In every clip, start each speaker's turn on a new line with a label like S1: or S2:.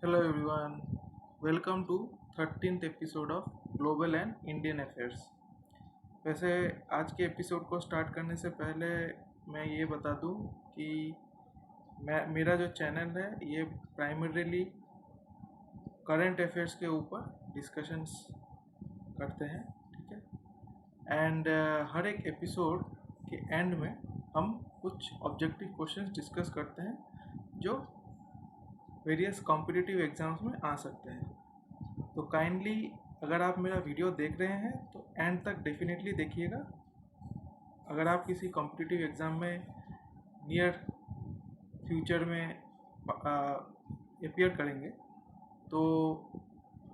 S1: Hello everyone, welcome to 13th episode of global and Indian affairs. वैसे आज के episode को स्टार्ट करने से पहले मैं ये बता दूं कि मेरा जो चैनल है ये प्राइमरीली करंट अफेयर्स के ऊपर डिस्कशंस करते हैं, ठीक है। एंड हर एक एपिसोड के एंड में हम कुछ ऑब्जेक्टिव क्वेश्चंस डिस्कस करते हैं जो वेरियस कॉम्पिटिटिव एग्ज़ाम्स में आ सकते हैं। तो काइंडली अगर आप मेरा वीडियो देख रहे हैं तो एंड तक डेफिनेटली देखिएगा। अगर आप किसी कॉम्पिटिटिव एग्ज़ाम में नियर फ्यूचर में अपीयर करेंगे तो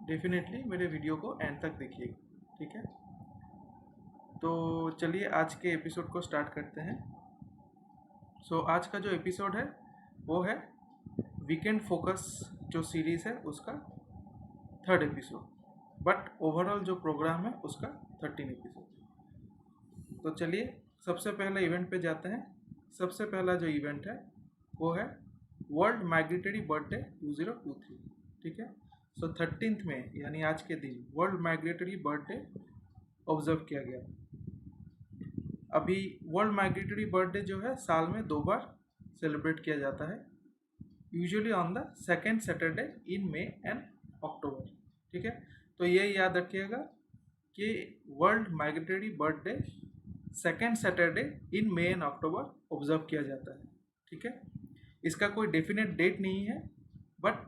S1: डेफिनेटली मेरे वीडियो को एंड तक देखिएगा, ठीक है। तो चलिए आज के एपिसोड को स्टार्ट करते हैं। आज का जो एपिसोड है वो है वीकेंड फोकस जो सीरीज़ है उसका 3rd एपिसोड, बट ओवरऑल जो प्रोग्राम है उसका 13 एपिसोड। तो चलिए सबसे पहले इवेंट पे जाते हैं। सबसे पहला जो इवेंट है वो है वर्ल्ड माइग्रेटरी बर्थडे 2023, ठीक है। 13th में यानी आज के दिन वर्ल्ड माइग्रेटरी बर्थडे ऑब्जर्व किया गया। अभी वर्ल्ड माइग्रेटरी बर्थडे जो है साल में 2 बार सेलिब्रेट किया जाता है, usually on the second Saturday in May and October, ठीक है। तो ये याद रखिएगा कि world migratory bird day second Saturday in May and October observe किया जाता है, ठीक है। इसका कोई डेफिनेट डेट नहीं है, बट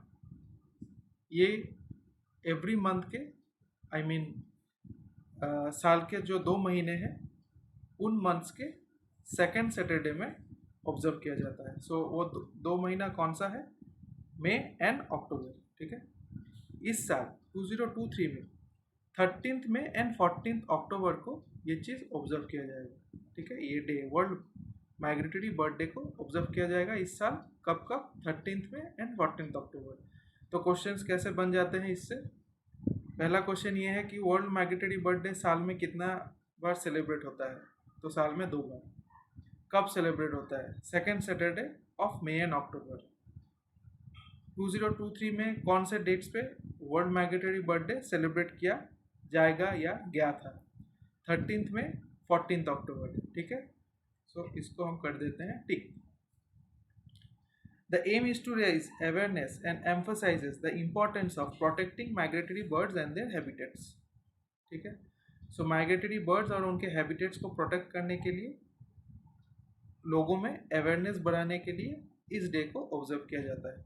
S1: ये एवरी मंथ के साल के जो 2 महीने हैं उन मंथ्स के सेकेंड सैटरडे में ऑब्जर्व किया जाता है। वो 2 महीना कौन सा है? मई एंड अक्टूबर, ठीक है। इस साल 2023 में 13th में एंड 14th अक्टूबर को ये चीज़ ऑब्जर्व किया जाएगा, ठीक है। ये डे वर्ल्ड माइग्रेटरी बर्थडे को ऑब्जर्व किया जाएगा इस साल। कब कब? 13th में एंड 14th अक्टूबर। तो क्वेश्चंस कैसे बन जाते हैं इससे? पहला क्वेश्चन ये है कि वर्ल्ड माइग्रेटरी बर्थडे साल में कितना बार सेलिब्रेट होता है? तो साल में 2 बार। कब सेलिब्रेट होता है? Second Saturday of May and October. 2023 में कौन से डेट्स पे वर्ल्ड माइग्रेटरी बर्थडे सेलिब्रेट किया जाएगा या गया था? 13th में, 14th अक्टूबर, ठीक है। इसको हम कर देते हैं टिक। The aim is to raise awareness and emphasizes the importance of protecting migratory birds and their habitats, ठीक है। माइग्रेटरी बर्ड्स और उनके हैबिटेट्स को प्रोटेक्ट करने के लिए, लोगों में अवेयरनेस बढ़ाने के लिए इस डे को ऑब्जर्व किया जाता है।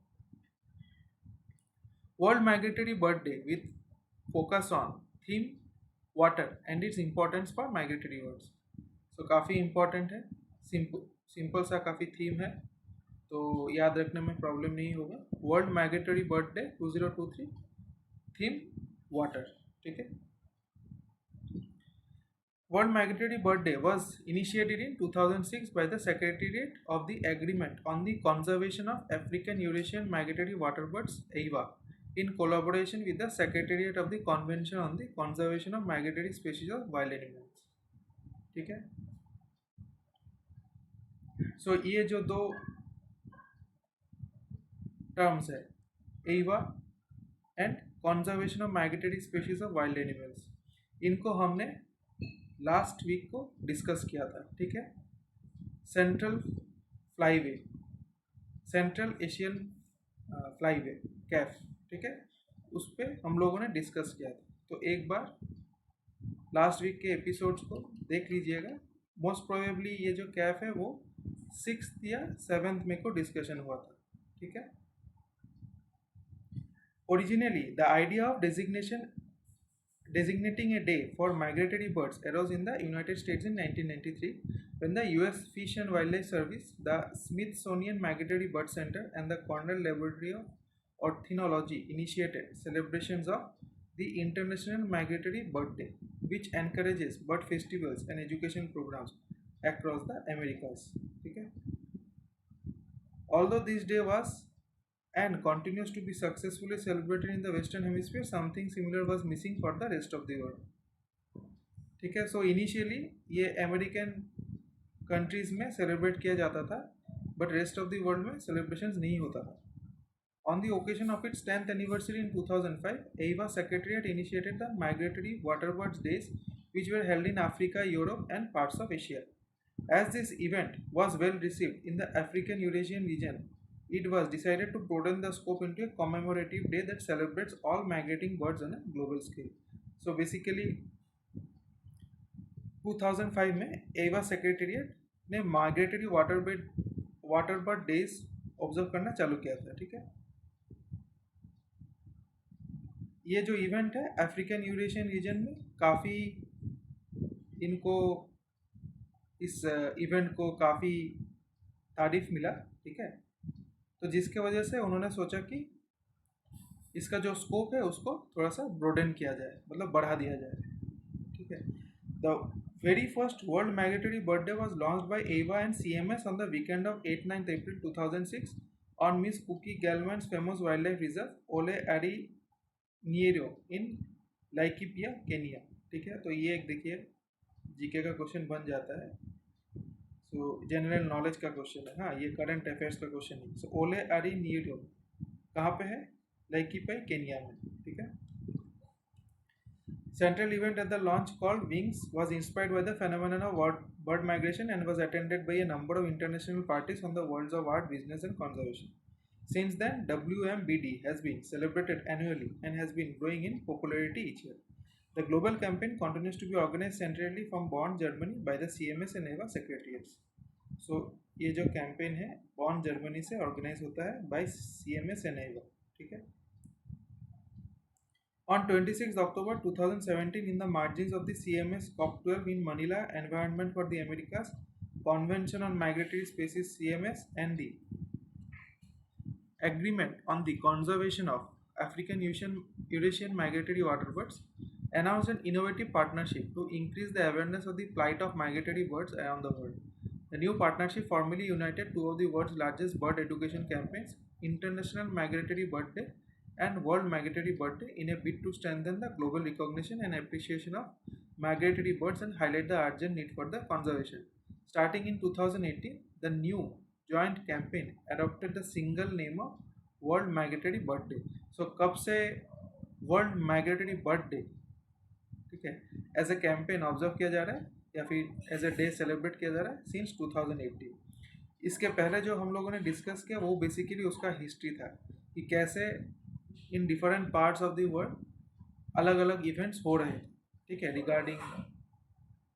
S1: World migratory birthday with focus on theme water and its importance for migratory birds. काफ़ी इम्पोर्टेंट है, सिंपल सा काफ़ी थीम है, तो याद रखने में प्रॉब्लम नहीं होगा। World migratory birthday 2023, theme water, ठीक है। World Migratory Birthday was initiated in 2006 by the Secretariat of the Agreement on the Conservation of African Eurasian Migratory Waterbirds (EIWA) in collaboration with the Secretariat of the Convention on the Conservation of Migratory Species of Wild Animals, ठीक है। ये जो 2 terms है, EIWA and conservation of migratory species of wild animals, इनको हमने last week को discuss किया था, ठीक है। Central flyway, central Asian flyway Kaif, ठीक है, उस पर हम लोगों ने डिस्कस किया था। तो एक बार लास्ट वीक के एपिसोड्स को देख लीजिएगा। मोस्ट प्रोबेबली ये जो कैफ है वो 6th या 7th में को डिस्कशन हुआ था, ठीक है। Originally the idea of designating a day for migratory birds arose in the United States in 1993 when the US Fish and Wildlife Service, the Smithsonian Migratory Bird Center, and the Cornell Laboratory of Ornithology initiated celebrations of the International Migratory Bird Day, which encourages bird festivals and education programs across the Americas, ठीक है। Although this day was and continues to be successfully celebrated in the Western Hemisphere, something similar was missing for the rest of the world, ठीक है। Initially ये American countries में celebrate किया जाता था, but rest of the world में celebrations नहीं होता था। On the occasion of its 10th anniversary in 2005, EIVA Secretariat initiated the Migratory Waterbirds Days, which were held in Africa, Europe, and parts of Asia. As this event was well received in the African Eurasian region, it was decided to broaden the scope into a commemorative day that celebrates all migrating birds on a global scale. So basically 2005 में एवा secretariat ने migratory waterbird days observe करना चालू किया था. ठीक है, ये जो इवेंट है अफ्रीकन यूरेशियन रीजन में काफ़ी इनको इस इवेंट को काफ़ी तारीफ मिला. ठीक है, तो जिसके वजह से उन्होंने सोचा कि इसका जो स्कोप है उसको थोड़ा सा ब्रोडन किया जाए, मतलब बढ़ा दिया जाए. ठीक है, the very first world migratory bird day was launch by एवा and CMS on the weekend of 8-9 April 2006 on Miss Kuki Gallmann's famous wildlife reserve Ol Ari नियरो in लाइकिपिया Kenya. ठीक है, तो ये एक देखिए जीके का क्वेश्चन बन जाता है. सो जनरल नॉलेज का क्वेश्चन है. हाँ, ये करंट अफेयर्स का क्वेश्चन है. सो ओले एरी नियरो कहाँ पे है? लाइकिपिया केनिया में. ठीक है, central event at the launch called Wings was inspired by the phenomenon of bird migration and was attended by a number of international parties on the worlds of art, business and conservation. Since then, WMBD has been celebrated annually and has been growing in popularity each year. The global campaign continues to be organized centrally from Bonn, Germany by the CMS and EVA secretariats. So, ये जो campaign है बॉन Germany से organise होता है bye CMS and EVA. ठीक है, on 26 October 2017, in the margins of the CMS COP12 in Manila, Environment for the Americas, Convention on Migratory Species CMS, and the Agreement on the Conservation of African Eurasian Migratory Waterbirds, announced an innovative partnership to increase the awareness of the plight of migratory birds around the world. The new partnership formally united two of the world's largest bird education campaigns, International Migratory Bird Day and World Migratory Bird Day, in a bid to strengthen the global recognition and appreciation of migratory birds and highlight the urgent need for the conservation. Starting in 2018, the new joint campaign adopted the single name of World Migratory Bird Day. So कब से World Migratory Bird Day, ठीक है, as a campaign observe किया जा रहा है या फिर एज ए डे सेलिब्रेट किया जा रहा है सिंस 2018. इसके पहले जो हम लोगों ने डिस्कस किया वो बेसिकली उसका हिस्ट्री था कि कैसे in different parts of the world अलग अलग इवेंट्स हो रहे हैं. ठीक है, रिगार्डिंग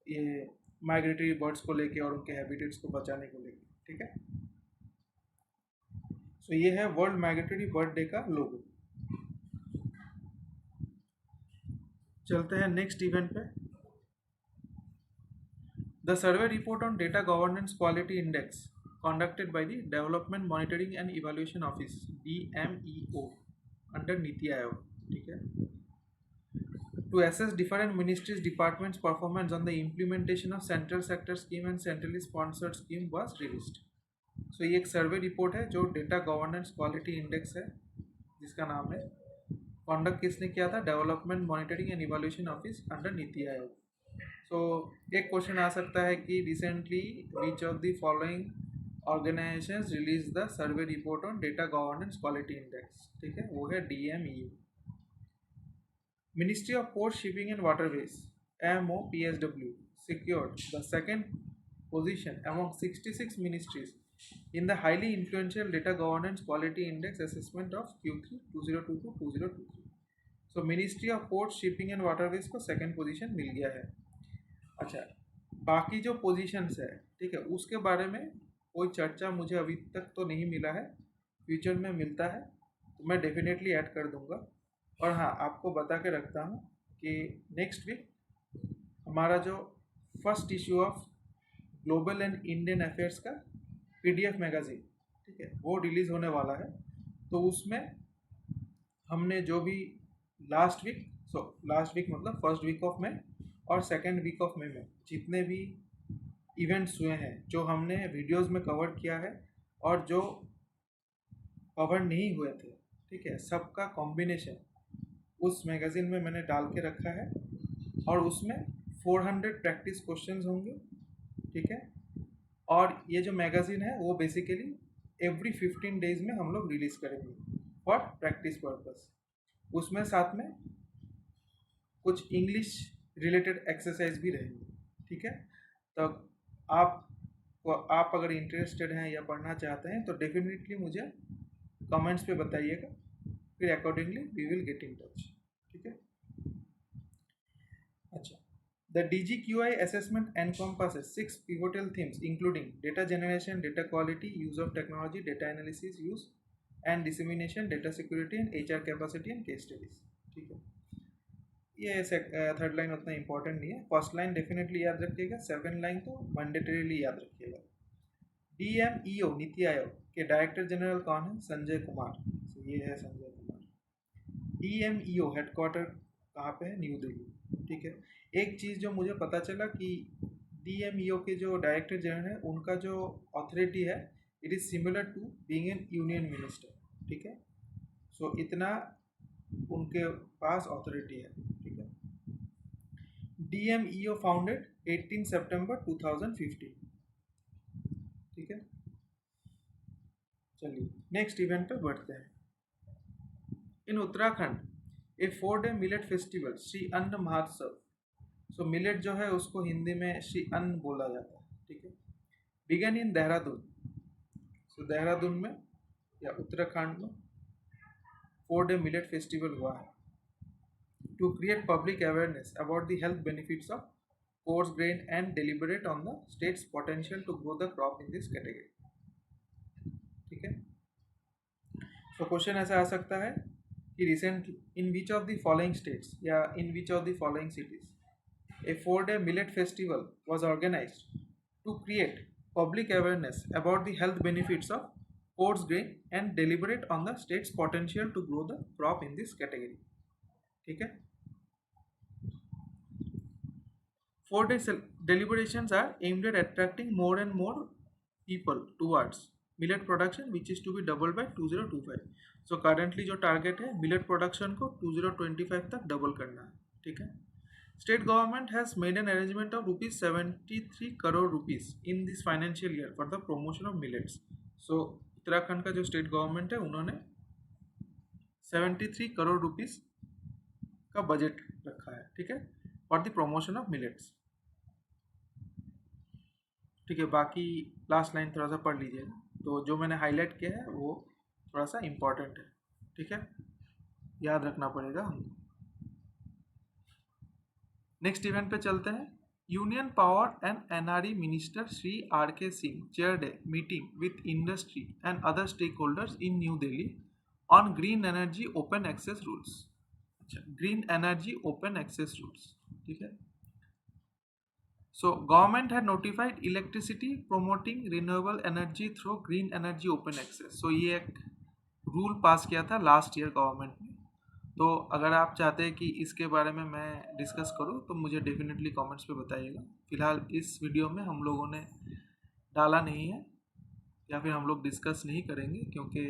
S1: ये माइग्रेटरी बर्ड्स को लेके और उनके हैबिटेट्स को बचाने को लेके. ठीक है, सो ये है वर्ल्ड माइग्रेटरी बर्ड डे का लोगो. चलते हैं नेक्स्ट इवेंट पे. The survey report on data governance quality index conducted by the Development Monitoring and Evaluation Office DMEO under Niti Aayog. ठीक है, to assess different ministries departments performance on the implementation of central sector scheme and centrally sponsored scheme was released. So ये एक survey report है जो data governance quality index है जिसका नाम है, कॉन्डक्ट किसने किया था? Development monitoring and evaluation office under NITI Aayog. सो एक क्वेश्चन आ सकता है कि recently which of the following organisations release the survey report on data governance quality index. ठीक है, वो है DMEO. Ministry of port shipping and waterways MOPSW secured the second position among 66 ministries in the highly influential data governance quality index assessment of Q3 2022-2023. So ministry of port shipping and waterways को second position मिल गया है. अच्छा, बाकी जो positions है, ठीक है, उसके बारे में कोई चर्चा मुझे अभी तक तो नहीं मिला है. फ्यूचर में मिलता है तो मैं डेफिनेटली ऐड कर दूंगा. और हाँ, आपको बता के रखता हूँ कि नेक्स्ट वीक हमारा जो first issue of global and Indian affairs का PDF मैगज़ीन, ठीक है, वो रिलीज़ होने वाला है. तो उसमें हमने जो भी लास्ट वीक मतलब फर्स्ट वीक ऑफ मई और सेकेंड वीक ऑफ मई में जितने भी इवेंट्स हुए हैं जो हमने वीडियोस में कवर किया है और जो कवर नहीं हुए थे, ठीक है, सबका कॉम्बिनेशन उस मैगज़ीन में मैंने डाल के रखा है. और उसमें 400 प्रैक्टिस क्वेश्चंस होंगे. ठीक है, और ये जो मैगज़ीन है वो बेसिकली एवरी 15 डेज़ में हम लोग रिलीज़ करेंगे प्रैक्टिस पर्पस। उसमें साथ में कुछ इंग्लिश रिलेटेड एक्सरसाइज भी रहेंगे, ठीक है। तो आप अगर इंटरेस्टेड हैं या पढ़ना चाहते हैं तो डेफिनेटली मुझे कमेंट्स पे बताइएगा, फिर accordingly we will get in touch, ठीक है। अच्छा, the DGQI assessment encompasses 6 pivotal themes including data generation, data quality, use of technology, data analysis, use and dissemination, data security and HR capacity and case studies, ठीक है। ये third line उतना important नहीं है, first line definitely याद रखिएगा, second line तो mandatorily याद रखिएगा। DMEO नीति आयोग के डायरेक्टर जनरल कौन है? संजय कुमार। तो ये है संजय कुमार। DMEO हेडक्वार्टर कहाँ पे है? न्यू दिल्ली, ठीक है। एक चीज़ जो मुझे पता चला कि DMEO के जो डायरेक्टर जनरल है उनका जो अथॉरिटी है it is similar to being an union minister, ठीक है। सो इतना उनके पास अथॉरिटी है, ठीक है। DMEO फाउंडेड 18 सितंबर 2015, ठीक है। चलिए नेक्स्ट इवेंट पर बढ़ते हैं। इन उत्तराखंड ए 4-day मिलेट फेस्टिवल श्री अन्न महोत्सव, सो मिलेट जो है उसको हिंदी में श्री अन्न बोला जाता है, ठीक है। Began in Dehradun, so Dehradun में या उत्तराखंड में 4-day मिलेट फेस्टिवल हुआ है to create public awareness about the health benefits of coarse grain and deliberate on the state's potential to grow the crop in this category, ठीक है। सो क्वेश्चन ऐसा आ सकता है कि recent in which of the following states या in which of the following cities a 4-day millet festival was organized to create public awareness about the health benefits of coarse grain and deliberate on the state's potential to grow the crop in this category, ठीक है। 4-day deliberations are aimed at attracting more and more people towards millet production which is to be doubled by 2025। so currently जो target है millet production को 2025 तक double करना है, ठीक है। State government has made an arrangement of rupees 73 crore rupees in this financial year for the promotion of millets। So Uttarakhand का जो स्टेट गवर्नमेंट है उन्होंने 73 करोड़ रुपीस का बजट रखा है, ठीक है, for the promotion of millets, ठीक है। बाकी लास्ट लाइन थोड़ा सा पढ़ लीजिएगा, तो जो मैंने हाईलाइट किया है वो थोड़ा सा इम्पोर्टेंट है, ठीक है, याद रखना पड़ेगा हमको। नेक्स्ट इवेंट पे चलते हैं। Union power and NRE minister Shri R K. Singh chaired a meeting with industry and other stakeholders in new Delhi on green energy open access rules. अच्छा, green energy open access rules, ठीक है। So government had notified electricity promoting renewable energy through green energy open access. So ये एक rule पास किया था last year government ने। तो अगर आप चाहते हैं कि इसके बारे में मैं डिस्कस करूं तो मुझे डेफिनेटली कमेंट्स पे बताइएगा। फिलहाल इस वीडियो में हम लोगों ने डाला नहीं है या फिर हम लोग डिस्कस नहीं करेंगे क्योंकि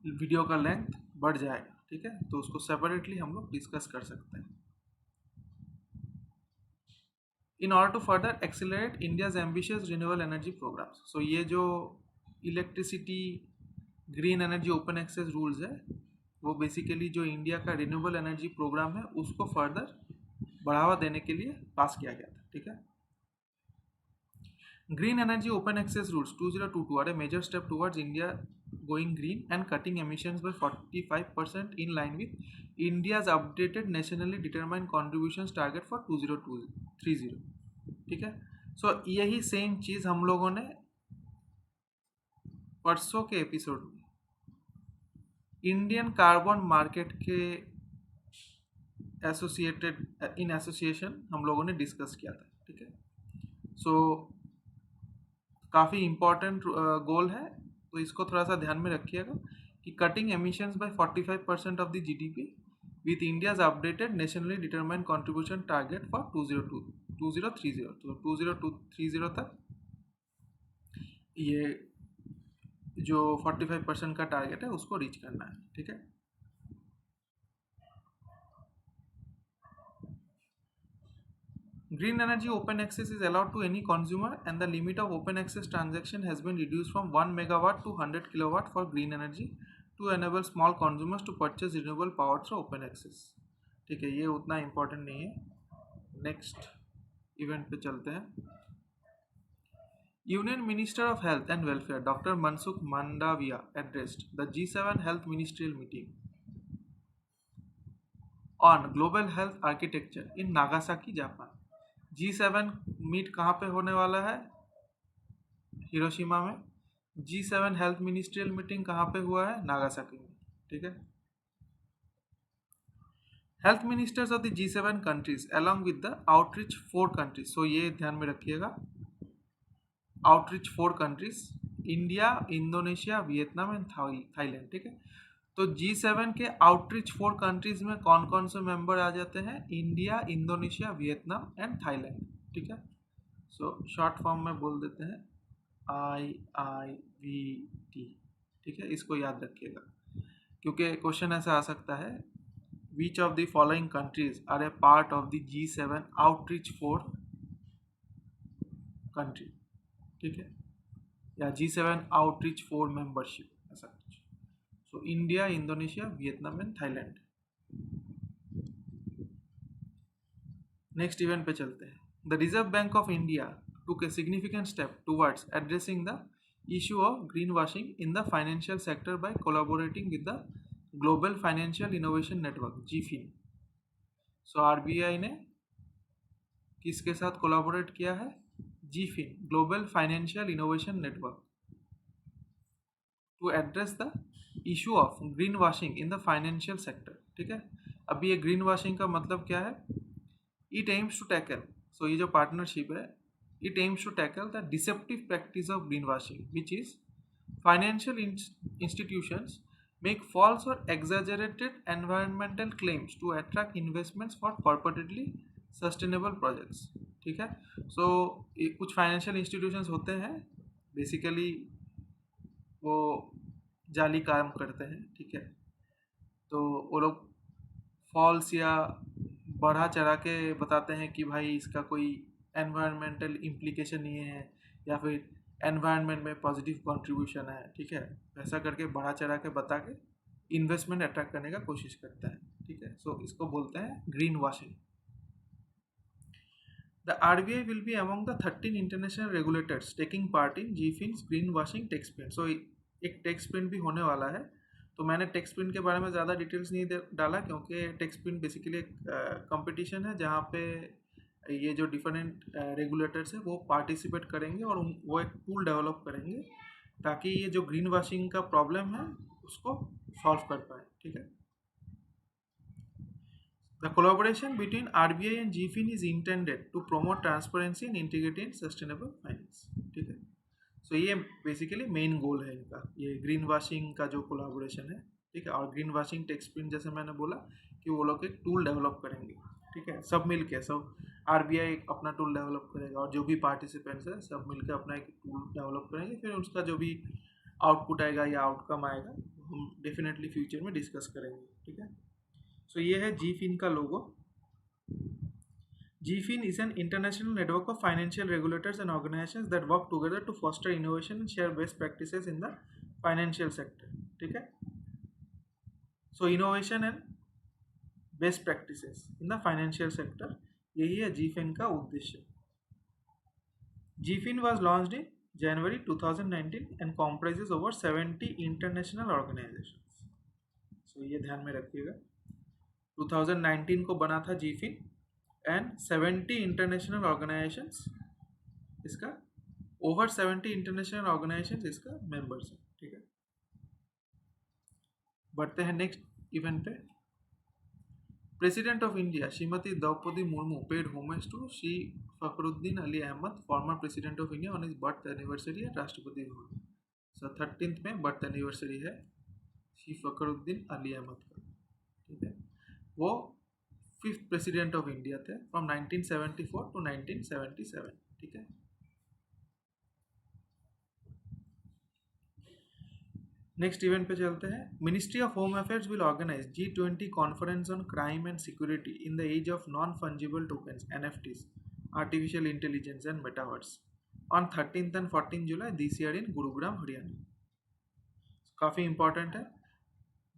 S1: वीडियो का लेंथ बढ़ जाएगा, ठीक है। तो उसको सेपरेटली हम लोग डिस्कस कर सकते हैं। In order to further accelerate India's ambitious renewable energy programmes. So ये जो electricity green energy open access rules है वो बेसिकली जो इंडिया का रिन्यूएबल एनर्जी प्रोग्राम है उसको फर्दर बढ़ावा देने के लिए पास किया गया था, ठीक है। Green energy open access rules 2022 are a major step towards India going green and cutting emissions by 45% in line with India's updated nationally determined contributions target for 2030, ठीक है। सो यही सेम चीज़ हम लोगों ने परसों के एपिसोड में इंडियन कार्बन मार्केट के एसोसिएशन हम लोगों ने डिस्कस किया था, ठीक है। सो काफ़ी इम्पॉर्टेंट गोल है, तो इसको थोड़ा सा ध्यान में रखिएगा कि cutting emissions by 45% of the GDP with India's updated nationally determined contribution target for 2030। तो 2030 तक ये जो 45% का टारगेट है उसको रीच करना है, ठीक है। Green energy open access is allowed to any consumer and the limit of open access transaction has been reduced from 1 megawatt to 100 kilowatt for green energy to enable small consumers to purchase renewable power through open access. ठीक है, ये उतना important नहीं है। Next event पे चलते हैं। Union minister of health and welfare doctor Mansukh Mandaviya addressed the G7 health ministerial meeting on global health architecture in Nagasaki Japan. G7 meet कहाँ पे होने वाला है? हिरोशिमा में। G7 हेल्थ मिनिस्ट्रियल मीटिंग कहाँ पे हुआ है? नागासाकी में। ठीक है। Health ministers of the G7 countries along with the outreach 4 countries. सो ये ध्यान में रखिएगा, outreach 4 countries, India, Indonesia, Vietnam and Thailand. ठीक है, तो G7 के आउटरीच 4 कंट्रीज में कौन कौन से मेंबर आ जाते हैं? India, Indonesia, Vietnam and Thailand. ठीक है, सो शॉर्ट फॉर्म में बोल देते हैं IIVT। ठीक है, इसको याद रखिएगा क्योंकि क्वेश्चन ऐसा आ सकता है, which of the following countries are a part of the G7 outreach 4 country. ठीक है, या G7 आउटरीच 4 मेंबरशिप, ऐसा कुछ। So India, Indonesia, Vietnam and Thailand. Next event पे चलते हैं। The reserve bank of India took a significant step towards addressing the issue of greenwashing in the financial sector by collaborating with the Global Financial Innovation Network GFIN। So RBI ने किसके साथ collaborate किया है? GFIN, global financial innovation network, to address the issue of green washing in the financial sector. ठीक है, अभी ये green washing का मतलब क्या है? इट एम्स टू टैकल, सो ये जो पार्टनरशिप है, it aims to tackle the deceptive practice of greenwashing, which is financial institutions make false or exaggerated environmental claims to attract investments for purportedly sustainable projects। ठीक है, सो कुछ financial institutions होते हैं, basically वो जाली काम करते हैं। ठीक है, तो वो लोग फॉल्स या बढ़ा चढ़ा के बताते हैं कि भाई इसका कोई एनवायरमेंटल इम्प्लीकेशन नहीं है या फिर एनवायरनमेंट में पॉजिटिव कंट्रीब्यूशन है। ठीक है, ऐसा करके बढ़ा चढ़ा के बता के इन्वेस्टमेंट अट्रैक्ट करने का कोशिश करता है। ठीक है, सो इसको बोलते हैं green washing. The RBI will be among the 13 international regulators taking part in GFIN's green washing tech sprint. So एक टेक्स प्रिंट भी होने वाला है। तो मैंने टेक्स प्रिंट के बारे में ज़्यादा डिटेल्स नहीं डाला क्योंकि टेक्स प्रिंट बेसिकली एक कंपटीशन है जहाँ पे ये जो डिफरेंट रेगुलेटर्स है वो पार्टिसिपेट करेंगे और वो एक टूल डेवलप करेंगे ताकि ये जो ग्रीन वॉशिंग का प्रॉब्लम है उसको सॉल्व कर पाए। ठीक है, the collaboration between RBI and GFIN is intended to promote transparency and integrity in sustainable finance. ठीक है, सो ये बेसिकली मेन गोल है इनका, ये ग्रीन वॉशिंग का जो कोलैबोरेशन है। ठीक है, और ग्रीन वॉशिंग टेक्स प्रिंट जैसे मैंने बोला कि वो लोग एक टूल डेवलप करेंगे। ठीक है, सब मिल के, सब RBI अपना टूल डेवलप करेगा और जो भी पार्टिसिपेंट्स है सब मिलकर अपना एक टूल डेवलप करेंगे। फिर उसका जो भी आउटपुट आएगा या आउटकम आएगा हम डेफिनेटली फ्यूचर में डिस्कस करेंगे। ठीक है, सो ये है GFIN का लोगो। GFIN is an international network of financial regulators and organizations that work together to foster innovation and share best practices in the financial sector। ठीक है, so innovation and best practices in the financial sector, यही है GFIN का उद्देश्य। GFIN was launched in January 2019 and comprises over 70 international organizations। so ये ध्यान में रखिएगा, 2019 को बना था GFIN एंड 70 इंटरनेशनल ऑर्गेनाइजेशंस इसका, ओवर 70 इंटरनेशनल ऑर्गेनाइजेशंस इसका मेंबर्स हैं। ठीक है, बढ़ते हैं नेक्स्ट इवेंट पे। President of India Shrimati Droupadi Murmu paid homage to Shri Fakhruddin Ali Ahmed, former president of India, on his birth anniversary at Rashtrapati Bhavan. So 13th में बर्थ एनिवर्सरी है श्री फखरुद्दीन अली अहमद का। ठीक है, वो 5th प्रेसिडेंट ऑफ इंडिया थे फ्रॉम 1974 टू 1977। ठीक है, नेक्स्ट इवेंट पे चलते हैं। Ministry of home affairs will organise G20 conference on crime and security in the age of non fungible tokens NFTs, artificial intelligence and metaverse on 13th and 14th July this year in Gurugram, Haryana. काफ़ी important है।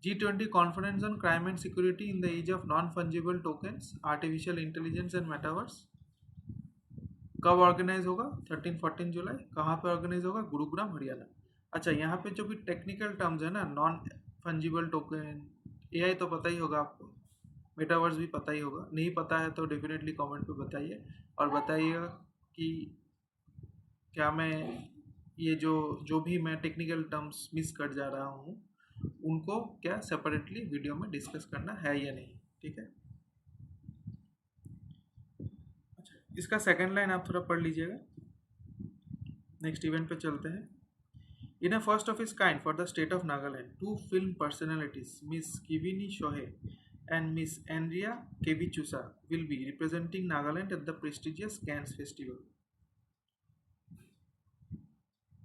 S1: G20 conference on crime and security in the age of non-fungible tokens, artificial intelligence and metaverse कब organise होगा? 13-14 जुलाई। कहाँ पे organise होगा? गुरुग्राम, हरियाणा। अच्छा, यहाँ पे जो भी टेक्निकल टर्म्स है ना, नॉन फंजिबल टोकन, एआई तो पता ही होगा आपको, मेटावर्स भी पता ही होगा। नहीं पता है तो डेफिनेटली कमेंट पे बताइए, और बताइएगा कि क्या मैं ये जो भी मैं टेक्निकल टर्म्स मिस कर जा रहा हूँ उनको क्या सेपरेटली वीडियो में डिस्कस करना है या नहीं। ठीक है। अच्छा, इसका सेकंड लाइन आप थोड़ा पढ़ लीजिएगा। नेक्स्ट इवेंट पे चलते हैं। In a first of its kind for the state of Nagaland, two film personalities, Miss Kivini Shohei and Miss Andrea Kevichusa, will be representing Nagaland at the prestigious Cannes Festival.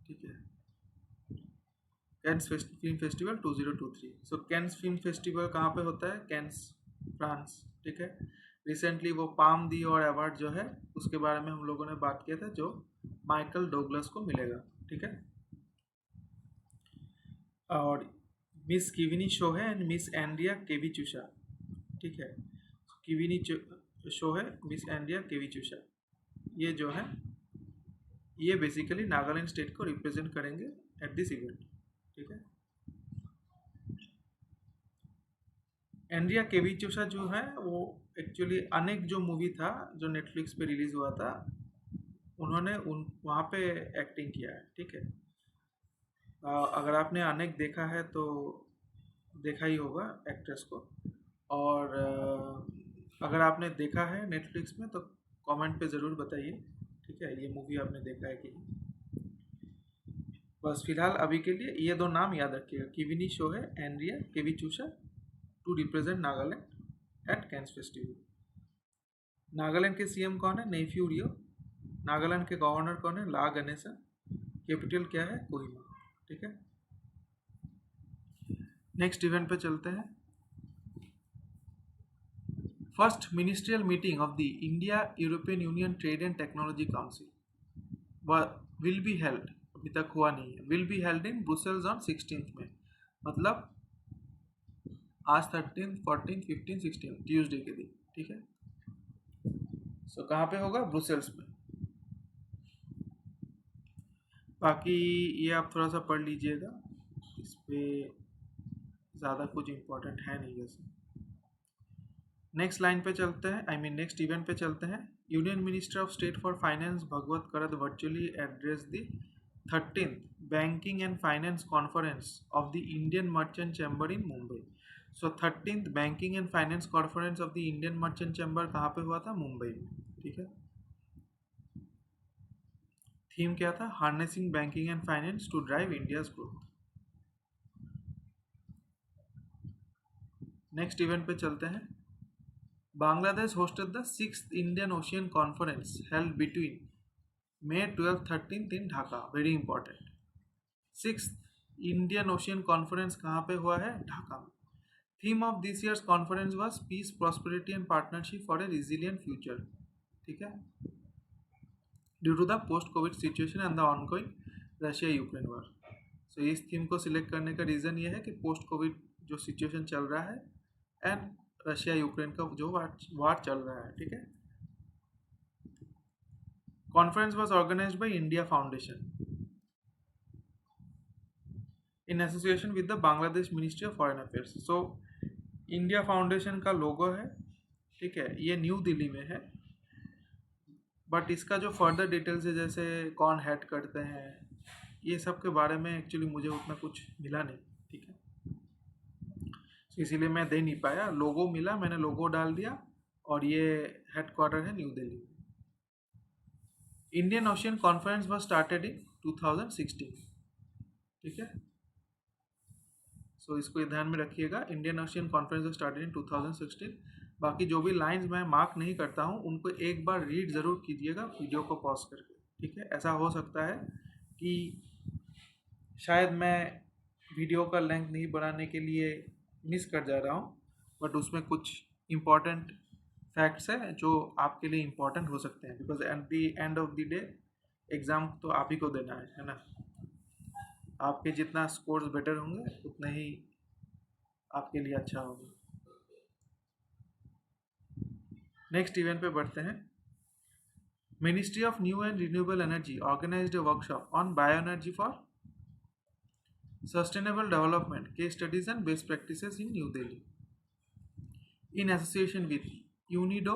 S1: ठीक है, Cannes film festival 2023। So Cannes film festival कहाँ पे होता है? Cannes, France. ठीक है। Recently वो palm दी और अवार्ड जो है उसके बारे में हम लोगों ने बात किया था, जो माइकल डोगलस को मिलेगा। ठीक है। और मिस किविनी शो है एंड मिस एंड्रिया केवीचुशा। ठीक है। किविनी शो है, मिस एंड्रिया केवीचुशा, ये जो है ये बेसिकली नागालैंड स्टेट को रिप्रेजेंट करेंगे एट दिस इवेंट। ठीक है। एंड्रिया केवीचुशा जो है वो एक्चुअली अनेक जो मूवी था जो नेटफ्लिक्स पे रिलीज हुआ था, उन्होंने वहाँ पे एक्टिंग किया है। ठीक है। अगर आपने अनेक देखा है तो देखा ही होगा एक्ट्रेस को, और अगर आपने देखा है नेटफ्लिक्स में तो कमेंट पे ज़रूर बताइए। ठीक है, ये मूवी आपने देखा है कि नहीं। बस फिलहाल अभी के लिए ये दो नाम याद रखिएगा, किविनी शो है, Andrea Kevichusa, to represent Nagaland at Cannes festival. Nagaland के सीएम कौन है? नेफ्यू रियो। नागालैंड के गवर्नर कौन है? ला गणेशन। कैपिटल क्या है? कोहिमा। ठीक है। नेक्स्ट इवेंट पे चलते हैं। First ministerial meeting of the India European union trade and technology council will be held, अभी तक हुआ नहीं है, will be held in Brussels on 16 में, मतलब आज 13, 14, 15, 16 ट्यूसडे के दिन। ठीक है। सो कहाँ पे होगा? ब्रुसेल्स में। बाकी ये आप थोड़ा सा पढ़ लीजिएगा, इस पर ज़्यादा कुछ इम्पोर्टेंट है नहीं वैसे। नेक्स्ट लाइन पे चलते हैं, नेक्स्ट इवेंट पे चलते हैं। Union minister of state for finance Bhagwat Karad virtually address the 13th banking and finance conference of the Indian merchant chamber in Mumbai. So 13th banking and finance conference of the Indian merchant chamber कहाँ पे हुआ था? मुंबई में। ठीक है। Theme क्या था? Harnessing banking and finance to drive India's growth. Next event पे चलते हैं। Bangladesh hosted the 6th Indian Ocean Conference held between May 12-13 in Dhaka. Very important. 6th Indian Ocean Conference कहाँ पे हुआ है? ढाका में। Theme of this year's conference was Peace, Prosperity and Partnership for a Resilient Future. ठीक है। Due to the post-COVID situation and the ongoing Russia-Ukraine war. So इस theme को select करने का रीज़न ये है कि पोस्ट कोविड जो सिचुएशन चल रहा है एंड रशिया यूक्रेन का जो वार चल रहा है। ठीक है। Conference was organised by India foundation in association with the Bangladesh ministry of foreign affairs. So India foundation का लोगो है। ठीक है। ये न्यू दिल्ली में है, बट इसका जो फर्दर डिटेल्स है, जैसे कौन हेड करते हैं, ये सब के बारे में एक्चुअली मुझे उतना कुछ मिला नहीं। ठीक है। इसीलिए मैं दे नहीं पाया। लोगो मिला, मैंने लोगो डाल दिया, और ये हेडक्वार्टर है न्यू दिल्ली में। Indian ocean conference was started in 2016। ठीक है। सो इसको ध्यान में रखिएगा, Indian ocean conference was started in 2016। बाकी जो भी लाइंस मैं मार्क नहीं करता हूँ उनको एक बार रीड ज़रूर कीजिएगा वीडियो को पॉज करके। ठीक है। ऐसा हो सकता है कि शायद मैं वीडियो का लेंथ नहीं बढ़ाने के लिए मिस कर जा रहा हूँ, बट उसमें कुछ इम्पॉर्टेंट फैक्ट्स हैं जो आपके लिए इम्पॉर्टेंट हो सकते हैं, because at the end of the day exam तो आप ही को देना है ना। आपके जितना स्कोर्स बेटर होंगे उतना ही आपके लिए अच्छा होगा। नेक्स्ट इवेंट पे बढ़ते हैं। Ministry of new and renewable energy organised a workshop on bio energy for sustainable development case studies and best practices in new Delhi in association with UNIDO,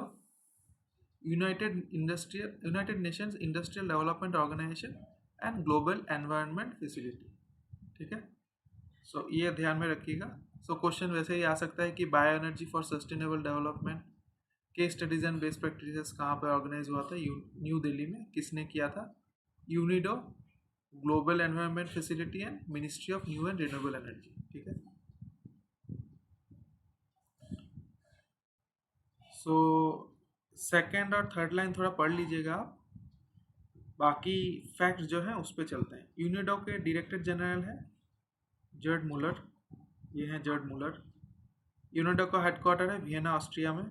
S1: United Nations Industrial Development Organization and Global Environment Facility। ठीक है, सो ये ध्यान में रखिएगा। So question वैसे ही आ सकता है कि bio energy for sustainable development के स्टडीज एंड बेस्ट प्रैक्टिसेस कहाँ पर ऑर्गेनाइज हुआ था? न्यू दिल्ली में। किसने किया था? UNIDO, global environment facility and ministry of new and renewable energy. ठीक है, सो सेकेंड और थर्ड लाइन थोड़ा पढ़ लीजिएगा आप, बाकी फैक्ट्स जो हैं उस पर चलते हैं। यूनिडो के डायरेक्टर जनरल है जर्ड मुलर, ये हैं जर्ड मुलर। यूनिडो का हेडक्वार्टर है वियना, ऑस्ट्रिया में।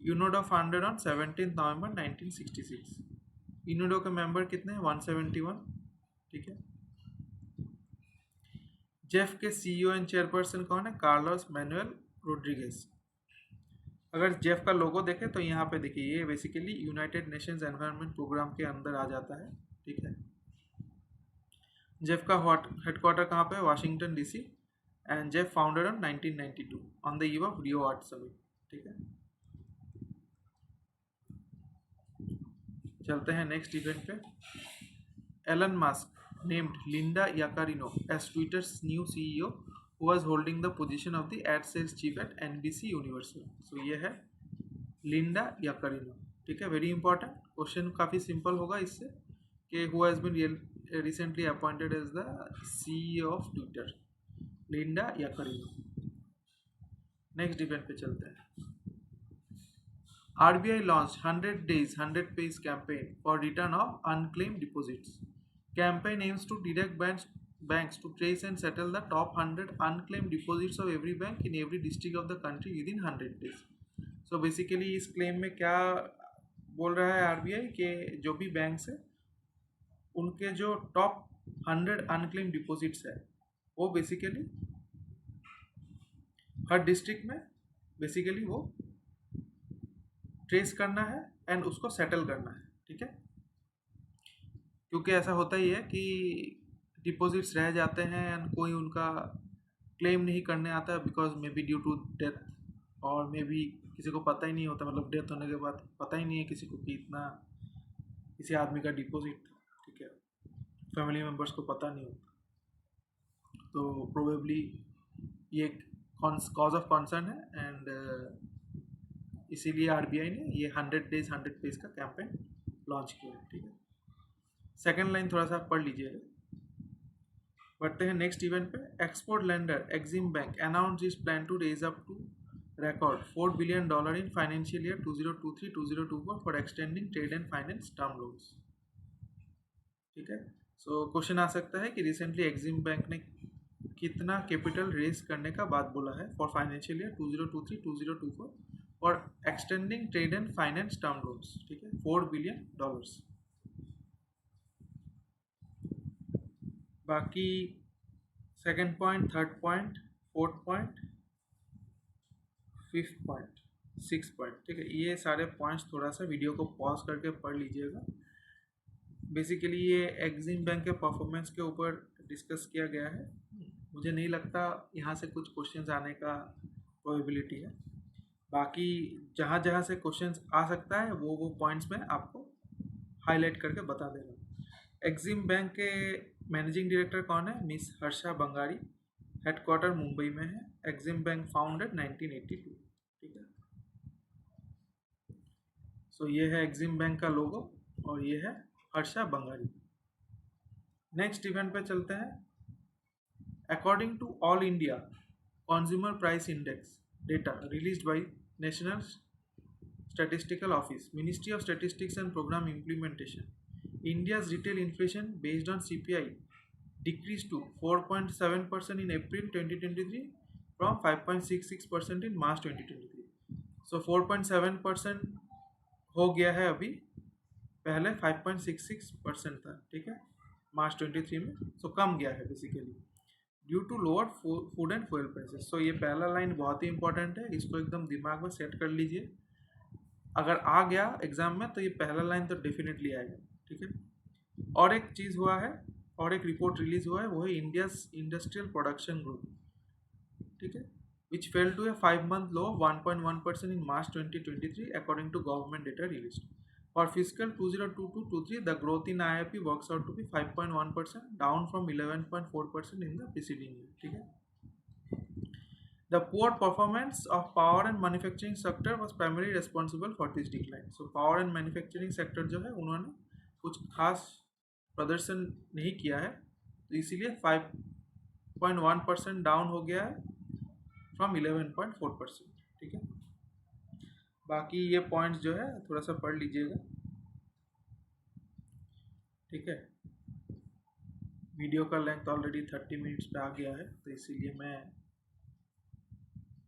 S1: UNIDO founded on 17 November 1966। UNIDO के मेंबर कितने हैं? 171। ठीक है, जेफ के सीईओ एंड चेयरपर्सन कौन है? Carlos Manuel Rodriguez. अगर जेफ का लोगो देखें तो यहाँ पे देखिए, ये basically united nations environment programme के अंदर आ जाता है। ठीक है, जेफ का हेडक्वार्टर कहाँ पे? Washington DC. And GEF founded on 1992 on the eve of Rio earth summit. ठीक है, चलते हैं नेक्स्ट इवेंट पे। Elon Musk named Linda Yaccarino as Twitter's new CEO who was holding the position of the ad sales chief at NBC Universal। so ये है Linda Yaccarino. ठीक है, very important question, काफ़ी सिंपल होगा इससे कि who has been recently appointed as the CEO of Twitter, Linda Yaccarino. Next event पे चलते हैं। RBI launched 100 days 100 pays campaign for return of unclaimed deposits. Campaign aims to direct banks to trace and settle the top 100 unclaimed deposits of every bank in every district of the country within 100 days। So basically इस claim में क्या बोल रहा है RBI कि जो भी banks है उनके जो टॉप 100 अनक्लेम डिपॉजिट्स है वो बेसिकली हर डिस्ट्रिक्ट में बेसिकली वो ट्रेस करना है एंड उसको सेटल करना है। ठीक है, क्योंकि ऐसा होता ही है कि डिपॉजिट्स रह जाते हैं एंड कोई उनका क्लेम नहीं करने आता है because may be due to death, और मे बी किसी को पता ही नहीं होता, मतलब डेथ होने के बाद पता ही नहीं है किसी को कि इतना किसी आदमी का डिपॉजिट था। ठीक है, फैमिली मेम्बर्स को पता नहीं होता, तो प्रोबेबली ये कॉज ऑफ कॉन्सर्न है एंड इसीलिए आरबीआई ने ये 100 डेज 100 पेज का कैंपेन लॉन्च किया है। ठीक है, सेकेंड लाइन थोड़ा सा पढ़ लीजिएगा। बढ़ते हैं नेक्स्ट इवेंट पे। Export lender Exim bank announce is plan to raise up to record $4 billion in financial year 2023-2024 for extending trade and finance term loans। ठीक है, सो क्वेश्चन आ सकता है कि रिसेंटली एक्सिम बैंक ने कितना कैपिटल रेज करने का बात बोला है for financial year 2023-2024 for extending trade and finance term loans. ठीक है, $4 बिलियन। बाकी second point, third point, fourth point, fifth point, six point, ठीक है, ये सारे पॉइंट्स थोड़ा सा वीडियो को पॉज करके पढ़ लीजिएगा। बेसिकली ये एक्सिम बैंक के परफॉर्मेंस के ऊपर डिस्कस किया गया है। मुझे नहीं लगता यहाँ से कुछ क्वेश्चंस आने का प्रोबेबिलिटी है। बाकी जहाँ जहाँ से क्वेश्चंस आ सकता है वो पॉइंट्स में आपको हाईलाइट करके बता देगा। एक्सिम बैंक के मैनेजिंग डायरेक्टर कौन है? मिस हर्षा बंगारी। हेडक्वार्टर मुंबई में है। Exim bank founded 1982। ठीक है, सो ये है एक्सिम बैंक का लोगो और ये है हर्षा बंगारी। नेक्स्ट इवेंट पे चलते हैं। According to all India consumer price index data released by national statistical office, ministry of statistics and programme implementation, India's retail inflation based on CPI decreased to 4.7% in April 2023 from 5.66% in March 2023। So 4.7% हो गया है अभी, पहले 5.66% था। ठीक है, मार्च 23 में, सो कम गया है basically. Due to lower food and fuel prices. So ये पहला लाइन बहुत ही इंपॉर्टेंट है, इसको एकदम दिमाग में सेट कर लीजिए। अगर आ गया एग्जाम में तो ये पहला लाइन तो डेफिनेटली आएगा, ठीक है। और एक चीज़ हुआ है, और एक रिपोर्ट रिलीज हुआ है, वो है इंडियाज इंडस्ट्रियल प्रोडक्शन ग्रुप, ठीक है, which fell to a 5-month low of 1.1% in March 2023 according to government data released. For fiscal 2022-23, the growth in IIP works out to be 5.1%, down from 11.4% in the preceding year. ठीक है. The poor performance of power and manufacturing sector was primarily responsible for this decline. So power and manufacturing sector जो है उन्होंने कुछ खास प्रदर्शन नहीं किया है, तो इसीलिए 5.1% डाउन हो गया है फ्रॉम 11.4%, ठीक है। बाकी ये पॉइंट्स जो है थोड़ा सा पढ़ लीजिएगा, ठीक है। वीडियो का लेंथ ऑलरेडी 30 मिनट्स पे आ गया है, तो इसीलिए मैं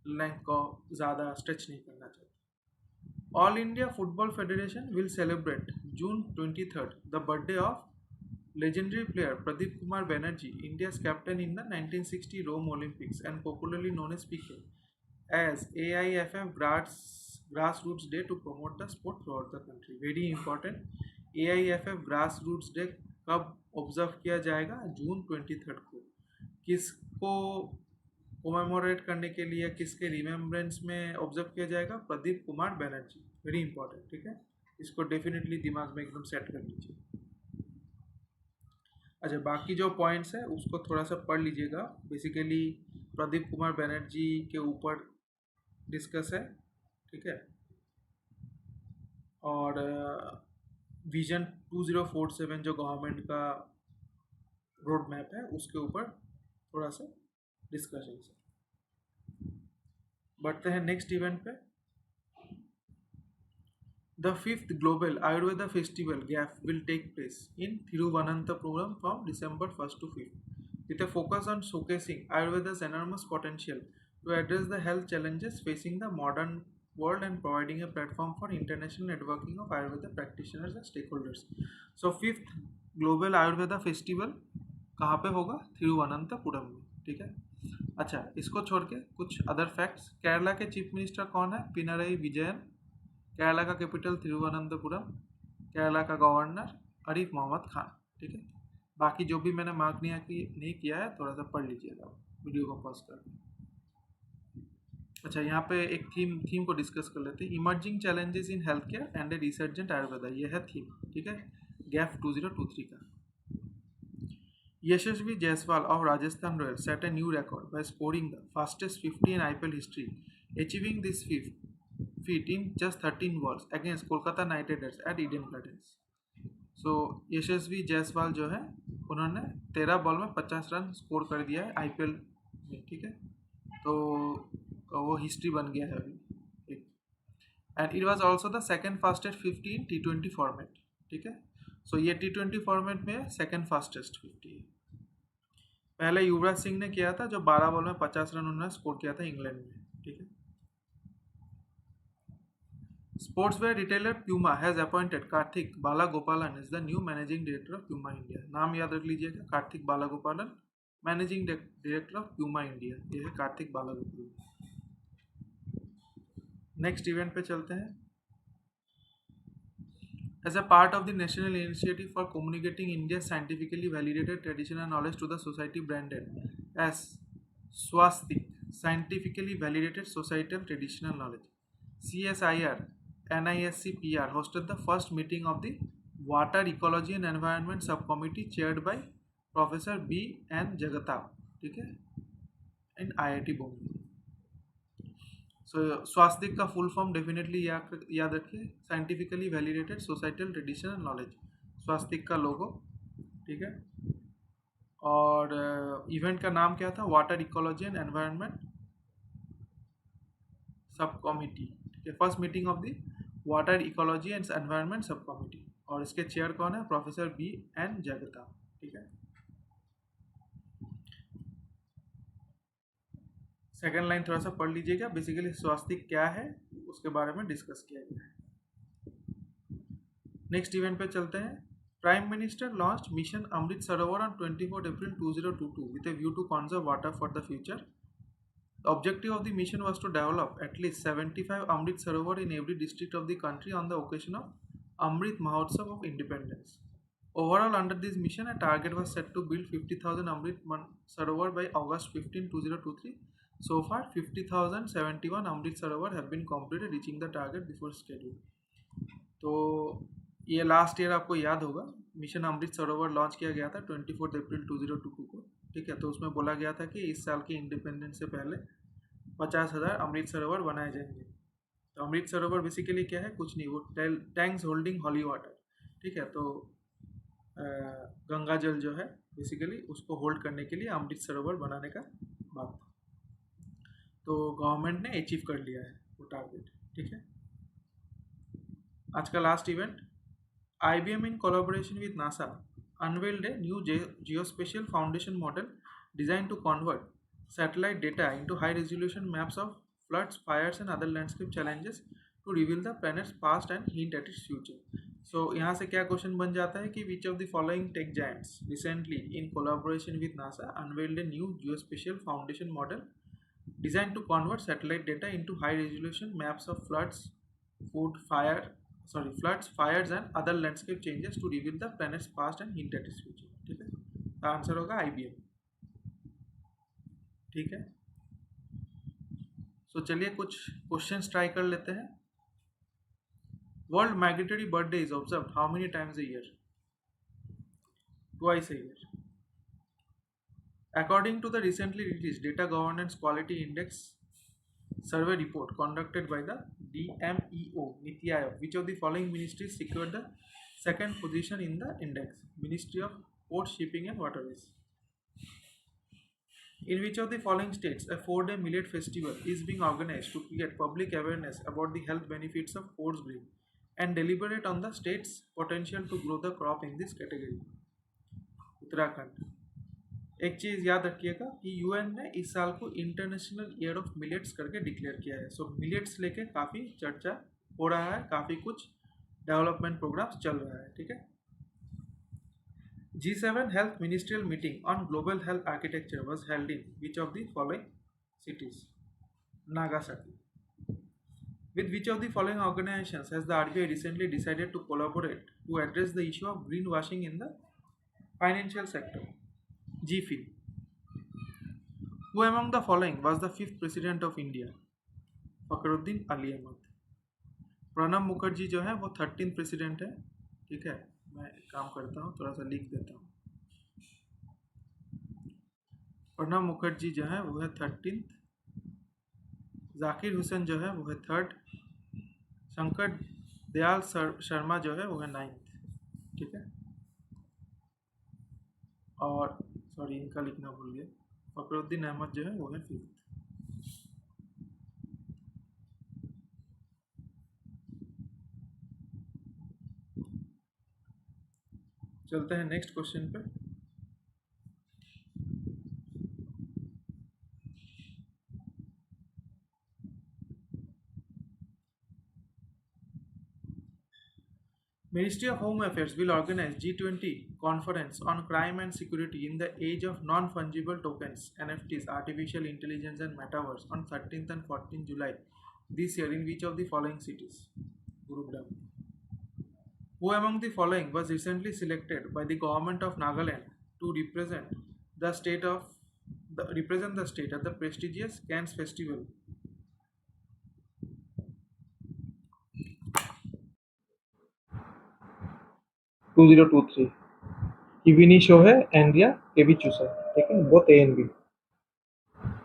S1: लेंथ को ज़्यादा स्ट्रेच नहीं करना चाहता। All India football federation will celebrate June 23rd the birthday of legendary player Pradeep Kumar Banerjee, India's captain in the 1960 Rome Olympics and popularly known as PK, as AIFF Grassroots Day to promote the sport throughout the country. Very important, AIFF Grassroots Day कब observe किया जाएगा? जून 23rd को। किसको commemorate करने के लिए, किसके remembrance में ऑब्जर्व किया जाएगा? प्रदीप कुमार बैनर्जी। वेरी इंपॉर्टेंट, ठीक है, इसको डेफिनेटली दिमाग में एकदम सेट कर लीजिए। अच्छा, बाकी जो पॉइंट्स है उसको थोड़ा सा पढ़ लीजिएगा। बेसिकली प्रदीप कुमार बैनर्जी के ऊपर डिस्कस है, ठीक है, और विजन 2047 जो गवर्नमेंट का रोड मैप है उसके ऊपर थोड़ा सा डिस्कशन है। बढ़ते हैं नेक्स्ट इवेंट पे। The 5th Global Ayurveda Festival GAF will take place in Thiruvananthapuram from December 1st to 5th, with a focus on showcasing Ayurveda's enormous potential to address the health challenges facing the modern world and providing a platform for international networking of Ayurveda practitioners and stakeholders. So 5th Global Ayurveda Festival कहाँ पे होगा? थिरुवनंतपुरम में, ठीक है। अच्छा, इसको छोड़ के कुछ अदर फैक्ट्स। केरला के चीफ मिनिस्टर कौन है? पिनरई विजयन। केरला का कैपिटल तिरुवनंतपुरम। केरला का गवर्नर आरिफ मोहम्मद खान, ठीक है। बाकी जो भी मैंने मार्क नहीं किया है थोड़ा सा पढ़ लीजिएगा वीडियो को पॉज करके। अच्छा, यहाँ पे एक थीम को डिस्कस कर लेते हैं। Emerging challenges in health care and A resurgent Ayurveda, ये है थीम, ठीक है, गैफ 2023 का। यशस्वी Jaiswal of Rajasthan Royals set a new record by scoring the fastest 50 in IPL history, achieving this feat in just 13 balls against Kolkata Knight Riders at Eden Gardens. So यशस्वी जायसवाल जो है उन्होंने 13 ball में 50 run score कर दिया है IPL में, ठीक है, तो वो हिस्ट्री बन गया है अभी। And it was also the second fastest 50 in T20 format, ठीक है। सो ये T20 फॉर्मेट में सेकंड फास्टेस्ट 50 है। पहले युवराज सिंह ने किया था, जो 12 बॉल में 50 रन उन्होंने स्कोर किया था इंग्लैंड में, ठीक है। Sportswear retailer Puma has appointed Kartik Balagopalan is the new managing director of Puma India. नाम याद रख लीजिएगा, Kartik Balagopalan, managing director of Puma India, ये है कार्तिक बालागोपालन। नेक्स्ट इवेंट पे चलते हैं। As a part of the national initiative for communicating India's scientifically validated traditional knowledge to the society branded as Swastik, Scientifically Validated Societal Traditional Knowledge, CSIR NISCPR hosted the first meeting of the Water Ecology and Environment Subcommittee chaired by Professor B.N. Jagatab, ठीक है, in IIT Bombay. सो स्वास्तिक का full form definitely याद रखिए, scientifically validated societal traditional knowledge, स्वास्तिक का logo, ठीक है। और इवेंट का नाम क्या था? वाटर इकोलॉजी एंड एनवायरनमेंट सब कमिटी, ठीक है, first meeting of the water ecology and environment सब कमिटी, और इसके चेयर कौन है? Professor B.N. जगता, ठीक है। सेकेंड लाइन थोड़ा सा पढ़ लीजिएगा। बेसिकली स्वास्तिक क्या है उसके बारे में डिस्कस किया गया है। नेक्स्ट इवेंट पे चलते हैं। Prime Minister launched Mission Amrit Sarovar on 24 April 2022 with a view to conserve water for the future. The objective of the mission was to develop at least 75 Amrit Sarovar in every district of the country on the occasion of Amrit Mahotsav of Independence. Overall, under this mission, a target was set to build 50,000 Sarovar by August 15, 2023. So far, 50,071 Amrit Sarovar have been completed, reaching the target before schedule. तो ये last year आपको याद होगा, mission Amrit Sarovar launch किया गया था 24 अप्रैल 2022 को, ठीक है। तो उसमें बोला गया था कि इस साल की इंडिपेंडेंस से पहले 50,000 अमृत सरोवर बनाए जाएंगे। तो अमृत सरोवर बेसिकली क्या है, कुछ नहीं, वो टैंक्स होल्डिंग हॉली वाटर, ठीक है। तो गंगा जल जो है बेसिकली उसको होल्ड करने के लिए अमृत सरोवर बनाने का बात था। तो गवर्नमेंट ने अचीव कर लिया है वो टारगेट, ठीक है। आज का last event, IBM in collaboration with NASA unveiled a new geospatial foundation model designed to convert satellite data into high-resolution maps of floods, fires, and other landscape challenges to reveal the planet's past and hint at its future. So यहाँ से क्या question बन जाता है कि which of the following tech giants recently in collaboration with NASA unveiled a new geospatial foundation model designed to convert satellite data into high-resolution maps of floods, fires and other landscape changes to reveal the planet's past and hint at its future, ठीक है। Answer होगा IBM, ठीक है। सो चलिए कुछ questions try कर लेते हैं। World migratory bird day is observed how many times a year? Twice a year. According to the recently released Data Governance Quality Index survey report conducted by the DMEO Niti Aayog, which of the following ministries secured the second position in the index? Ministry of Ports, Shipping and Waterways. In which of the following states a 4-day millet festival is being organized to create public awareness about the health benefits of oats grain and deliberate on the state's potential to grow the crop in this category? Uttarakhand. एक चीज़ याद रखिएगा कि UN ने इस साल को international year of millets करके declare किया है। सो मिलेट्स लेके काफ़ी चर्चा हो रहा है, काफ़ी कुछ डेवलपमेंट प्रोग्राम्स चल रहा है, ठीक है। G7 Health Ministerial Meeting on Global Health Architecture was held in which of the following cities? Nagasaki. With which of the following organizations has the RBI recently decided to collaborate to address the issue of greenwashing in the financial sector? GFIN. Who among the following was the 5th president of India? Fakhruddin Ali Ahmad. Pranab Mukherjee जो है वो 13th president है, ठीक है। मैं काम करता हूँ, थोड़ा सा लिख देता हूँ। प्रणब मुखर्जी जो है वो है 13th, जाकिर हुसैन जो है वो है 3rd, शंकर दयाल शर्मा जो है वो है 9th, ठीक है। और सॉरी इनका लिखना भूल गया, फखरुद्दीन अहमद जो है वो है 5th। चलते हैं नेक्स्ट क्वेश्चन पे। Ministry of Home Affairs will organize G20 conference on crime and security in the age of non-fungible tokens (NFTs), artificial intelligence and metaverse on 13th and 14th July this year in which of the following cities? Gurugram. Who among the following was recently selected by the government of Nagaland to represent the state at the prestigious Cannes Festival? 2023 Kivini Shohei, Andrea Kevichusa, taken both A and B.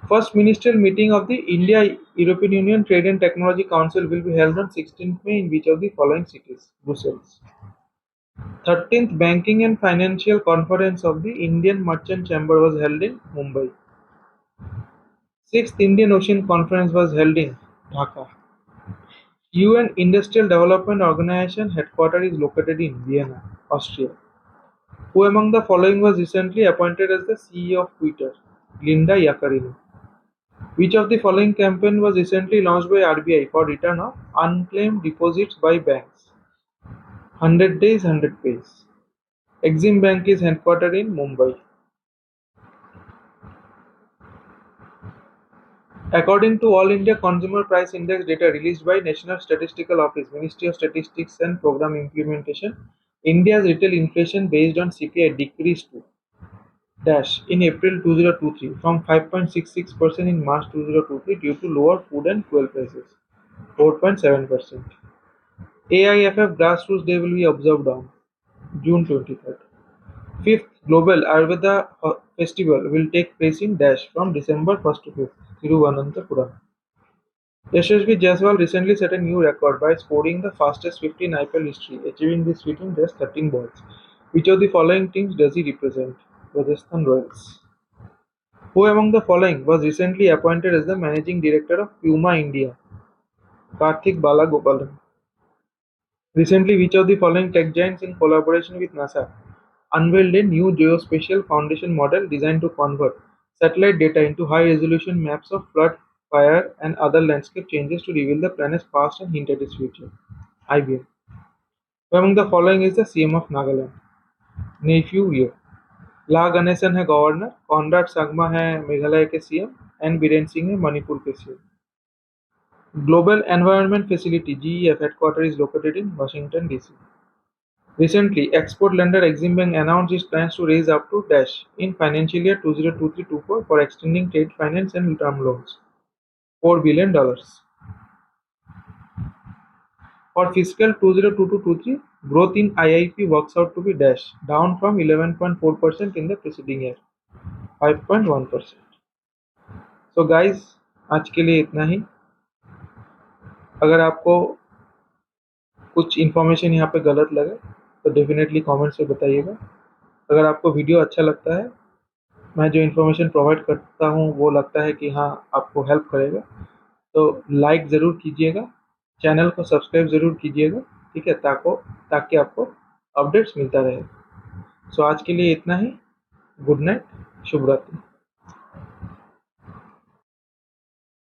S1: First ministerial meeting of the India-European Union Trade and Technology Council will be held on 16th May in which of the following cities? Brussels. 13th Banking and Financial Conference of the Indian Merchant Chamber was held in Mumbai. 6th Indian Ocean Conference was held in Dhaka. UN Industrial Development Organization headquarters is located in Vienna, Austria. Who among the following was recently appointed as the CEO of Twitter? Linda Yaccarino. Which of the following campaign was recently launched by RBI for return of unclaimed deposits by banks? 100 days, 100 pays. Exim Bank is headquartered in Mumbai. According to All India Consumer Price Index data released by National Statistical Office, Ministry of Statistics and Program Implementation, India's retail inflation based on CPI decreased to dash in April 2023 from 5.66% in March 2023 due to lower food and fuel prices. 4.7%. AIFF Grassroots Day will be observed on June 23rd. Fifth Global Ayurveda Festival will take place in Dash from December 1st to 5th, Thiruvananthapuram. Yashasvi Jaiswal recently set a new record by scoring the fastest 50 in IPL history, achieving this feat in just 13 balls. Which of the following teams does he represent? Rajasthan Royals. Who among the following was recently appointed as the managing director of Puma India? Karthik Balagopalan. Recently, which of the following tech giants, in collaboration with NASA, unveiled a new geospatial foundation model designed to convert satellite data into high-resolution maps of flood, fire, and other landscape changes to reveal the planet's past and hint at its future? IBM. Who among the following is the CM of Nagaland? Neiphiu Rio. ला गणेशन है governor, Conrad Sangma है मेघालय के CM, N Biren Singh है मणिपुर के CM. Global Environment Facility (GEF) headquarters is located in Washington DC. Recently, export lender Exim Bank announced its plans to raise up to dash in financial year 2023-24 for extending trade finance and term loans. $4 billion. For fiscal 2022-23, growth in IIP works out to be dash down from 11.4% in the preceding year, 5.1%. So guys, आज के लिए इतना ही. अगर आपको कुछ information यहाँ पे गलत लगे तो डेफिनेटली कमेंट्स में बताइएगा. अगर आपको वीडियो अच्छा लगता है, मैं जो इन्फॉर्मेशन प्रोवाइड करता हूँ वो लगता है कि हाँ आपको हेल्प करेगा, तो लाइक ज़रूर कीजिएगा, चैनल को सब्सक्राइब ज़रूर कीजिएगा, ठीक है, ताकि आपको अपडेट्स मिलता रहे. सो आज के लिए इतना ही. गुड नाइट, शुभ रात्रि.